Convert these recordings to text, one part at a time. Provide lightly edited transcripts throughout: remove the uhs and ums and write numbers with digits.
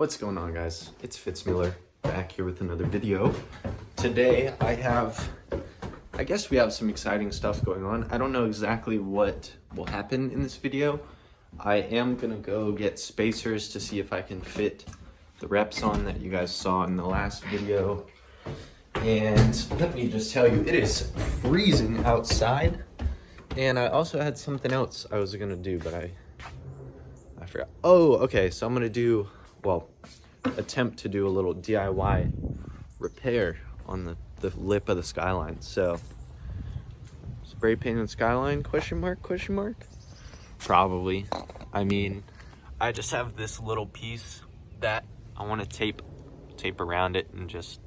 What's going on, guys? It's Fitz back here with another video. Today I guess we have some exciting stuff going on. I don't know exactly what will happen in this video. I am gonna go get spacers to see if I can fit the reps on that you guys saw in the last video. And let me just tell you, it is freezing outside. And I also had something else I was gonna do, but I forgot. Oh, okay, so I'm gonna attempt to do a little DIY repair on the lip of the Skyline. So, spray painting the Skyline, question mark? Probably. I mean, I just have this little piece that I want to tape around it and just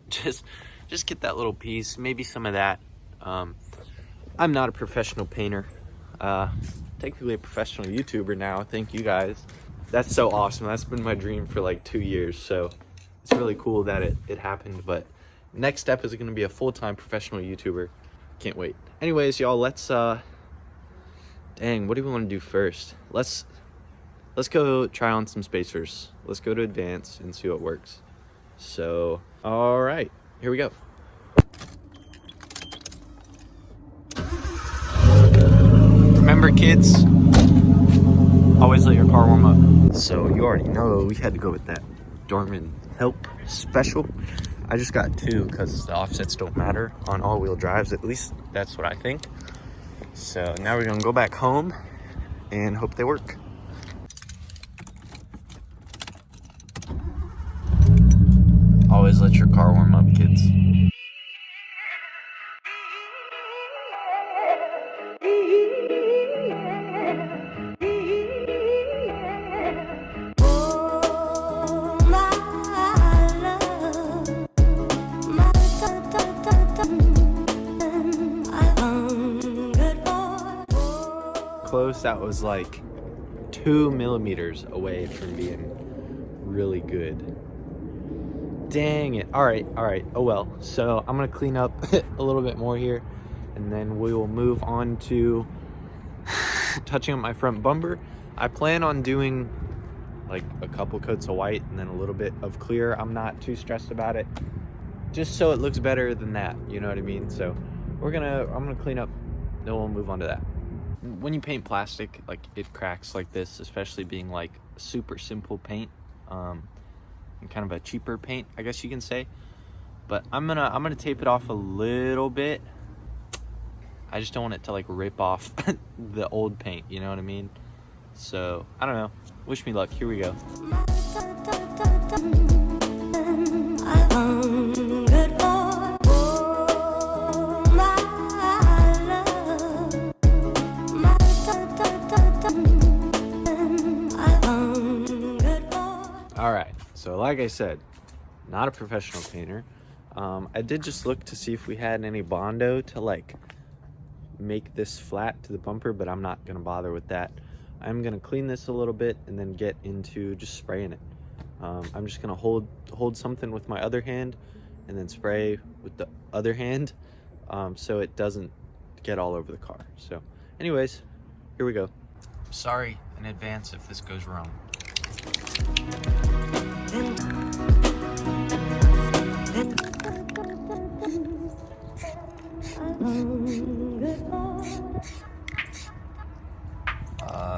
get that little piece, maybe some of that. I'm not a professional painter, technically a professional YouTuber now, thank you guys. That's so awesome. That's been my dream for like 2 years, so it's really cool that it happened. But next step is going to be a full-time professional YouTuber. Can't wait. Anyways, y'all, let's dang, what do we want to do first? Let's go try on some spacers. Let's go to advance and see what works. So, all right, here we go. Remember, kids, always let your car warm up. So you already know we had to go with that Dorman Help Special. I just got 2 because the offsets don't matter on all-wheel drives. At least that's what I think. So now we're gonna go back home and hope they work. Always let your car warm up, kids. Close, that was like 2 millimeters away from being really good. Dang it. All right, oh well. So I'm gonna clean up a little bit more here, and then we will move on to touching up my front bumper. I plan on doing like a couple coats of white and then a little bit of clear. I'm not too stressed about it, just so it looks better than that, you know what I mean? So I'm gonna clean up, then we'll move on to that. When you paint plastic, like, it cracks like this, especially being like super simple paint, and kind of a cheaper paint, I guess you can say. But I'm gonna tape it off a little bit. I just don't want it to like rip off the old paint, you know what I mean? So I don't know, wish me luck. Here we go. All right, so like I said, not a professional painter. I did just look to see if we had any Bondo to like make this flat to the bumper, but I'm not gonna bother with that. I'm gonna clean this a little bit and then get into just spraying it. I'm just gonna hold something with my other hand and then spray with the other hand, so it doesn't get all over the car. So anyways, here we go. Sorry in advance if this goes wrong.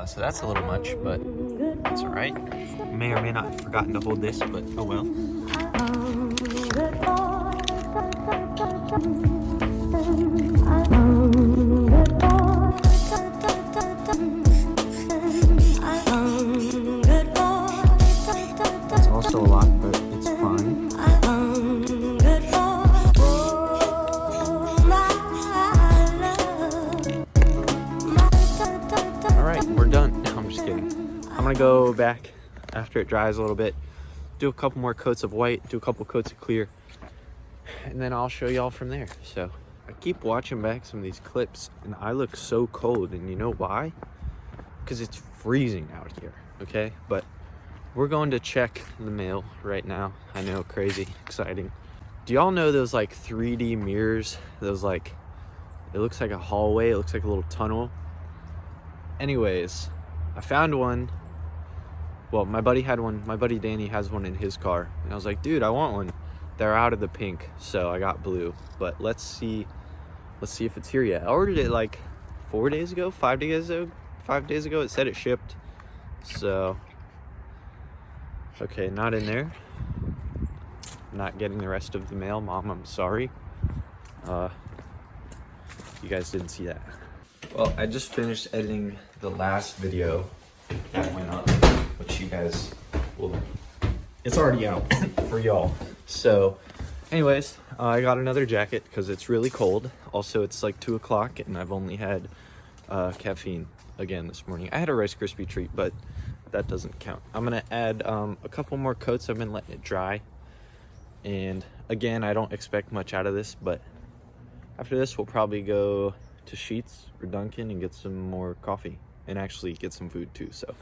So that's a little much, but it's all right. May or may not have forgotten to hold this, but oh well. That's also a lot, but it's fine. We're done. No, I'm just kidding. I'm gonna go back after it dries a little bit, do a couple more coats of white, do a couple coats of clear, and then I'll show y'all from there. So I keep watching back some of these clips and I look so cold, and you know why? Because it's freezing out here, okay? But we're going to check the mail right now. I know, crazy, exciting. Do y'all know those like 3D mirrors? Those like, it looks like a hallway, it looks like a little tunnel. Anyways, I found one Well, my buddy had one. My buddy Danny has one in his car. And I was like, dude, I want one. They're out of the pink, so I got blue. But let's see if it's here yet. I ordered it like 4 days ago, 5 days ago. 5 days ago, it said it shipped. So, okay, not in there. Not getting the rest of the mail. Mom, I'm sorry. You guys didn't see that. Well, I just finished editing the last video that went up, which you guys will, it's already out for y'all. So anyways, I got another jacket because it's really cold. Also, it's like 2 o'clock and I've only had caffeine again this morning. I had a Rice Krispie treat, but that doesn't count. I'm gonna add a couple more coats. I've been letting it dry. And again, I don't expect much out of this, but after this, we'll probably go to Sheetz or Dunkin' and get some more coffee and actually get some food too. So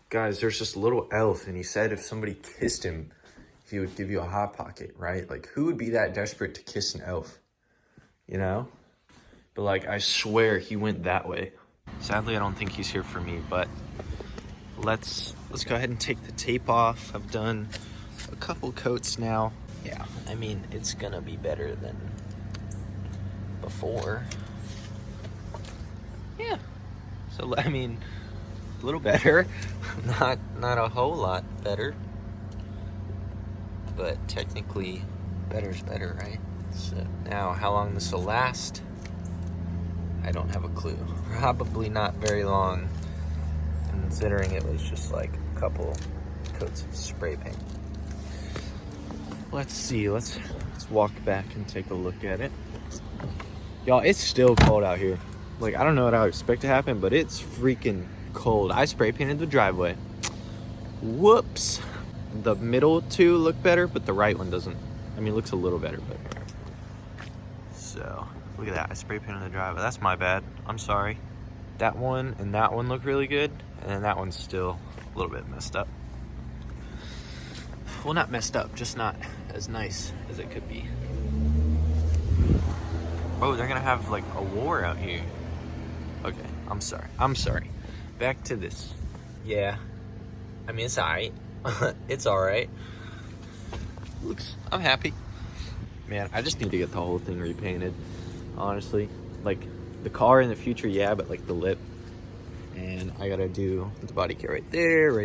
guys, there's this little elf and he said if somebody kissed him, he would give you a hot pocket, right? Like, who would be that desperate to kiss an elf, you know? But like, I swear he went that way. Sadly, I don't think he's here for me, but let's go ahead and take the tape off. I've done a couple coats now. Yeah, I mean, it's gonna be better than before. Yeah, so I mean, a little better. not a whole lot better, but technically better's better, right? So now how long this will last, I don't have a clue. Probably not very long, considering it was just like a couple coats of spray paint. Let's see, let's walk back and take a look at it. Y'all, it's still cold out here. Like, I don't know what I would expect to happen, but it's freaking cold. I spray painted the driveway. Whoops. The middle two look better, but the right one doesn't. I mean, it looks a little better, but. So, look at that. I spray painted the driveway. That's my bad. I'm sorry. That one and that one look really good, and then that one's still a little bit messed up. Well, not messed up, just not as nice as it could be. Oh, they're gonna have like a war out here. Okay, I'm sorry. Back to this. Yeah, I mean, it's alright. It's alright. Looks, I'm happy. Man, I just need to get the whole thing repainted, honestly. Like, the car in the future, yeah, but like the lip. And I gotta do the body kit right there,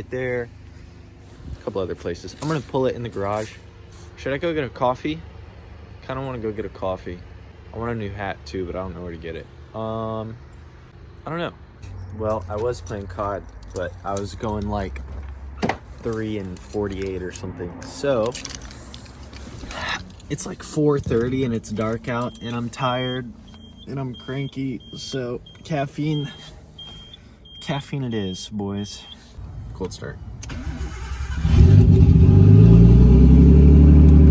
a couple other places. I'm gonna pull it in the garage. Should I go get a coffee? Kinda wanna go get a coffee. I want a new hat too, but I don't know where to get it. I don't know. Well, I was playing COD, but I was going like 3 and 48 or something. So it's like 4:30 and it's dark out and I'm tired and I'm cranky. So caffeine it is, boys. Cold start.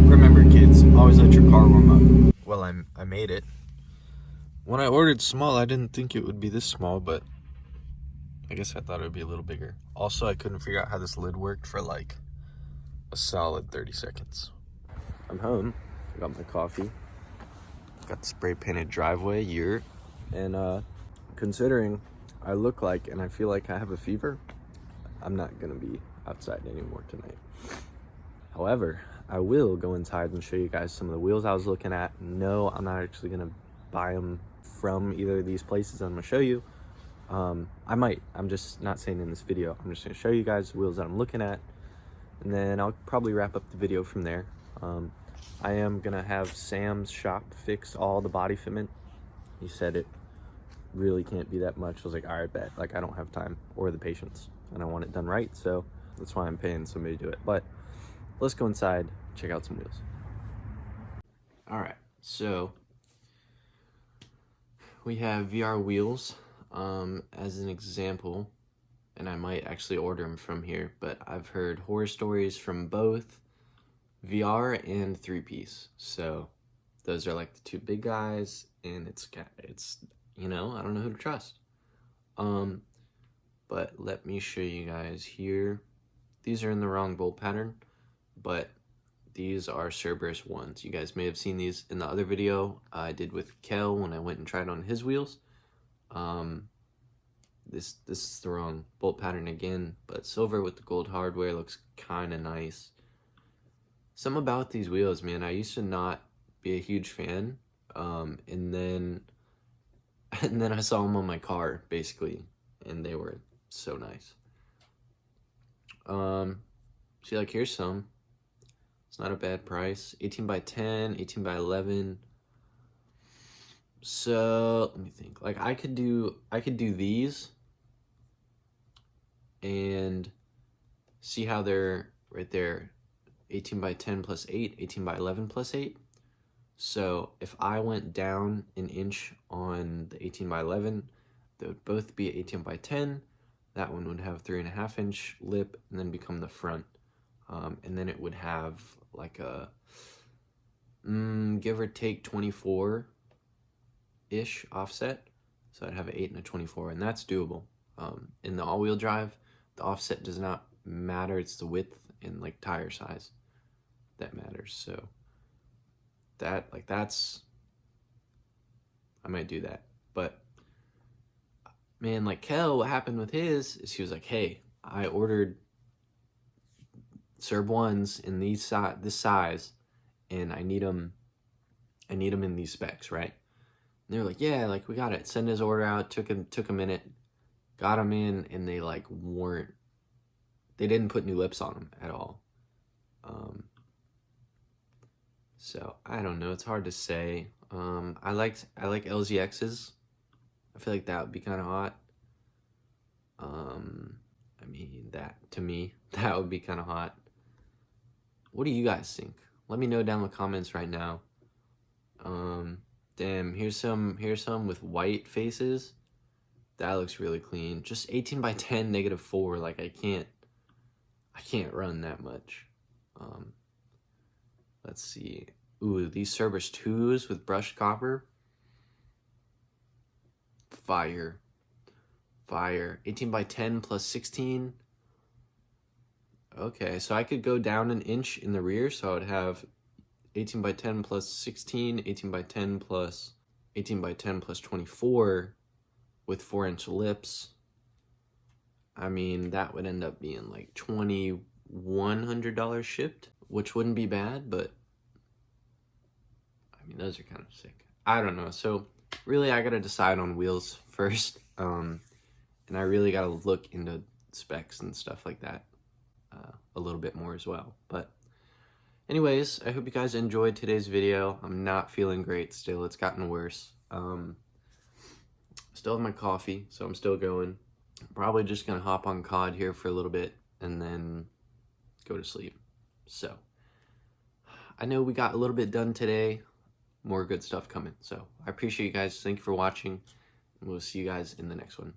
Remember, kids, always let your car warm up. Well, I made it. When I ordered small, I didn't think it would be this small, but I guess I thought it would be a little bigger. Also, I couldn't figure out how this lid worked for like a solid 30 seconds. I'm home. I got my coffee. Got the spray painted driveway here. And considering I look like and I feel like I have a fever, I'm not gonna be outside anymore tonight. However, I will go inside and show you guys some of the wheels I was looking at. No, I'm not actually gonna buy them from either of these places I'm gonna show you. I might, I'm just not saying in this video. I'm just gonna show you guys the wheels that I'm looking at, and then I'll probably wrap up the video from there. I am gonna have Sam's shop fix all the body fitment. He said it really can't be that much. I was like, all right, bet. Like, I don't have time or the patience, and I want it done right, so that's why I'm paying somebody to do it. But let's go inside, check out some wheels. All right, so we have VR wheels as an example, and I might actually order them from here, but I've heard horror stories from both VR and 3-piece. So those are like the two big guys, and it's you know, I don't know who to trust. But let me show you guys here. These are in the wrong bolt pattern, but these are Cerberus ones. You guys may have seen these in the other video I did with Kel when I went and tried on his wheels. this is the wrong bolt pattern again, but silver with the gold hardware looks kind of nice. Something about these wheels, man, I used to not be a huge fan, and then I saw them on my car, basically, and they were so nice. See, like, here's some. It's not a bad price. 18 by 10, 18 by 11. So, let me think. Like, I could do these and see how they're right there. 18 by 10 plus 8, 18 by 11 plus 8. So, if I went down an inch on the 18 by 11, they would both be 18 by 10. That one would have 3.5 inch lip and then become the front. And then it would have like a, give or take 24-ish offset. So I'd have an 8 and a 24, and that's doable. In the all-wheel drive, the offset does not matter. It's the width and like tire size that matters. So that's, I might do that. But man, like Kel, what happened with his is he was like, hey, I ordered Serb ones in this size, and I need them in these specs, right? And they were like, yeah, like we got it. Send his order out. Took a minute, got them in, and they like they didn't put new lips on them at all. So I don't know. It's hard to say. I like LZXs. I feel like that would be kind of hot. I mean, that to me, that would be kind of hot. What do you guys think? Let me know down in the comments right now. Damn, here's some with white faces. That looks really clean. Just 18 by 10, -4. Like I can't run that much. Let's see. Ooh, these Cerberus 2s with brushed copper. Fire. 18 by 10 plus 16. Okay, so I could go down an inch in the rear, so I would have 18 by 10 plus 16, 18 by 10 plus 18 by 10 plus 24 with 4-inch lips. I mean, that would end up being like $2,100 shipped, which wouldn't be bad, but I mean, those are kind of sick. I don't know. So really, I gotta decide on wheels first, and I really gotta look into specs and stuff like that a little bit more as well. But anyways, I hope you guys enjoyed today's video. I'm not feeling great still. It's gotten worse. Still have my coffee, so I'm still going. I'm probably just gonna hop on COD here for a little bit and then go to sleep. So I know we got a little bit done today. More good stuff coming. So I appreciate you guys. Thank you for watching. And we'll see you guys in the next one.